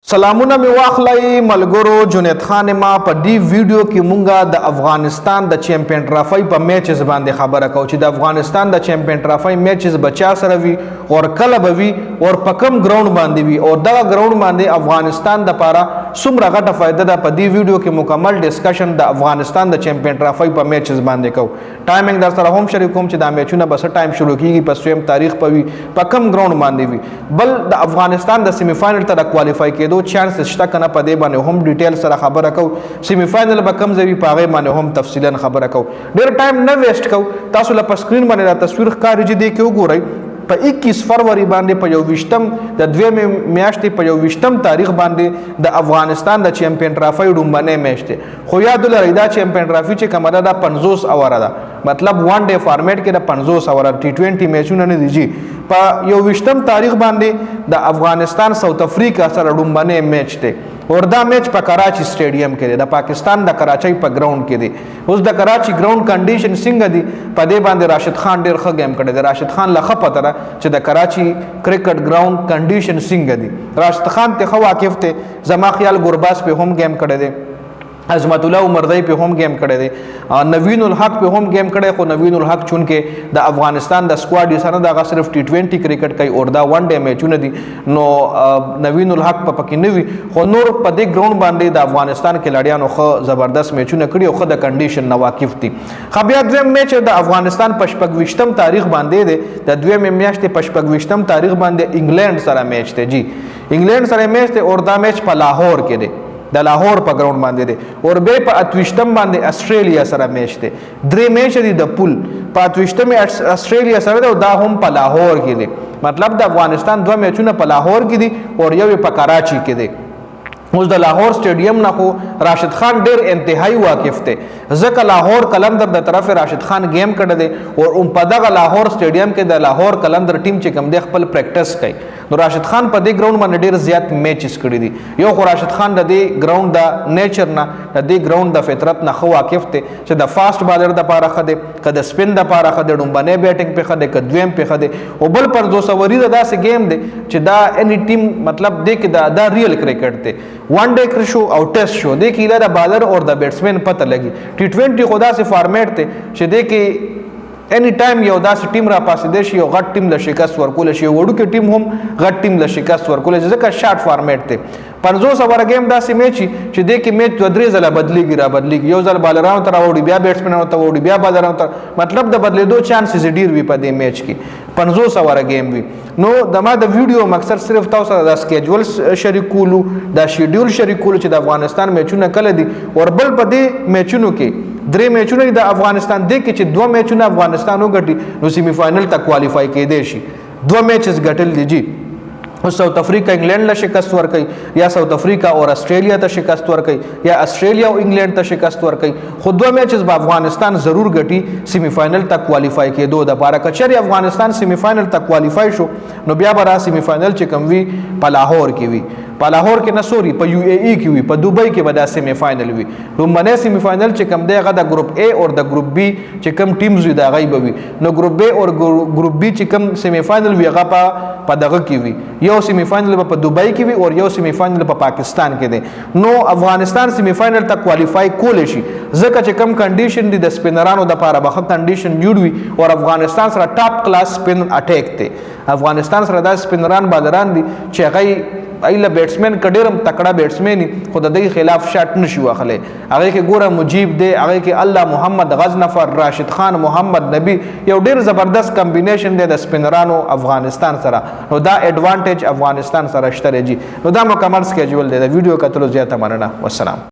سلامونه می واخلای ملګرو. جنید خان ما په دی ویډیو کې مونږه د افغانستان د چیمپیون ټرافي په میچز باندې خبره کوو چې د افغانستان د چیمپیون ټرافي میچز بچا سره وي او کله به وي او په کم ګراوند باندې وي او دغه ګراوند باندې افغانستان د پاره څومره غټه فائدہ ده. په دی ویډیو کې مکمل ډیسکشن د افغانستان د چیمپیون ټرافي په میچز باندې کوو. ټایمینګ در سره هم شریک کوم چې دا میچونه بس ټایم شروع کیږي په سویم تاریخ په وي په کم ګراوند باندې وي. بل د افغانستان د سیمی فائنل ته کوالیفای کېدو چانس شته کنه په دې باندې هم ډیټیل سره خبره کو. سیمی فائنل به کم ځوي په هغه باندې هم تفصیلا خبره کو. ډیر ټایم نه ویسټ کو. تاسو له سکرین باندې را تصویر ښکاري چې دې کې وګورئ په 21 فروری باندې په 21م د دویمه میاشتې په 21م تاریخ باندې د افغانستان د چیمپیون ټرافي ډومبنه میچ دی. خو یاد لرئ دا چیمپیون ټرافي چې کومه ده 50 اوره ده، مطلب وان ډے فارمیټ کې د 50 اوره ټي20 میچونه نه دي. په 21م تاریخ باندې د افغانستان ساوث افریقا سره ډومبنه میچ دی اور دا میچ په کراچي سټیډیم کې دی، د پاکستان د کراچي په ګراوند کې دی. اوس د کراچي ګراوند کنډیشن څنګه دي په دې باندې راشد خان ډیر ښه گیم کړی دی. راشد خان لخه پته ده چې د کراچي کرکټ ګراوند کنډیشن څنګه دي. راشد خان ته خو واقف ته زما خیال ګورباس په هم گیم کړی دی، عظمت الله عمردی په هم گیم کړی دی، نوین الحق په هم گیم کړی. خو نوین الحق چونکه د افغانستان د سکواډ یې سره دغه صرف ټي20 کرکټ کوي او دا ون ډے میچونه دي، نو نوین الحق په پکې نه وي. خو نور په دې ګراوند باندې د افغانستان کھلاډیانو خو زبردست میچونه کړي او خو د کنډیشن نه واقف دي. خو بیا دویم میچ د افغانستان په 26م تاریخ باندې دی، د دویم میاشتې په 26م تاریخ باندې انګلند سره میچ دی. جی انګلند سره میچ دی اور دا میچ په لاهور کې دی، د لاهور په ګراوند باندې دی. اور به په 28م باندې استرالیا سره میچ دی. درې میچ دي د پول په 28م استرالیا سره دی او دا هم په لاهور کې دی. مطلب د افغانستان دوه میچونه په لاهور کې دي او یو په کراچي کې دی. اوس د لاهور سټیډیم نه خو راشد خان ډیر انتهایی واقف دی، ځکه لاهور کلندر د طرف راشد خان گیم کړی دی او په دغه لاهور سټیډیم کې د لاهور کلندر ټیم چې کوم دی خپل پریکټس کوي. نو راشد خان په دې ګراوند باندې ډیر زیات میچز کړی دي. یو خو راشد خان د دې ګراوند د نیچر نه د دې ګراوند د فطرت نه خو واقف دی چې د فاست بالر د پاره خده کده سپین د پاره خده ډومبنه بیټینګ په خده کده دویم په خده او بل پر 200 وری د داسې گیم دی چې دا اني ټیم مطلب دی کې دا ریل کرکټ دی. ون ډے شو او ټیسټ شو دی کې د بالر او د بیټسمن پته لګي. ټي20 خدا سے فارمیټ ته چې دی کې اني ټایم یو داسې ټیم را پاسې دی شي یو غټ ټیم له شکست ورکول شي، وړو کې ټیم هم غټ ټیم له شکست ورکول شي، ځکه شارټ فارمیټ ته 50 اوور گیم داسې میچ چې دی کې میچ 2-3 ځله بدلیږي را بدلیږي، یو ځل بالرانو ته راوړي بیا بیټسمنانو ته وړي بیا بالرانو ته، مطلب د بدلیدو چانسز ډیر وي په دې میچ کې. 50 اوور گیم وي. نو د ما د ویډیو مقصد صرف تاسو د سکیجول شریکولو د شیډول شریکولو چې د افغانستان میچونه کله دي او بل په دې میچونو کې درې میچونه د افغانستان دی کې چې دوه میچونه افغانستان وګټي نو سیمی فائنل ته کوالیفای کېدی شي. دوه میچز ګټل دي. جی ساوث افریقا انګلند له شکست ورکړي یا ساوث افریقا او استرالیا ته شکست ورکړي یا استرالیا او انګلند ته شکست ورکړي، خو دوه میچز به افغانستان ضرور ګټي سیمی فائنل ته کوالیفای کېدو د پاره. کچري افغانستان سیمی فائنل ته کوالیفای شو نو بیا به را سیمی فائنل چې کوم وي په لاهور کې وي، په لاهور کې نه سوري په یو اي کې وي، په دوبۍ کې به دا سیمی فائنل وي. لومبنه سیمی فائنل چې کوم دی هغه د ګروپ A او د ګروپ B چې کوم ټیمز وي دا غي به وي. نو ګروپ A او ګروپ B چې کوم سیمی فائنل وي هغه په دغه کې وي، یو سیمی فائنل په دوبۍ کې وي او یو سیمی فائنل په پاکستان کې دی. نو افغانستان سیمی فائنل ته کوالیفای کول شي ځکه چې کم کنډیشن دي د سپینرانو د لپاره به کنډیشن جوړ وي او افغانستان سره ټاپ کلاس سپین اٹیک دی. افغانستان سره د سپینران بالران دي چې هغه ایله بیټسمن کډیرم تکړه بیټسمن خو د دې خلاف شاټ نشي واخلې. هغه کې ګوره مجیب دی، هغه کې الله محمد غزنفر، راشد خان، محمد نبی، یو ډیر زبردست کمبینیشن دی د سپینرانو افغانستان سره. نو دا ایڈوانټیج افغانستان سره شته. جی نو دا مکمل سکیجول دی. د ویډیو کتلو زیاته مننه. والسلام.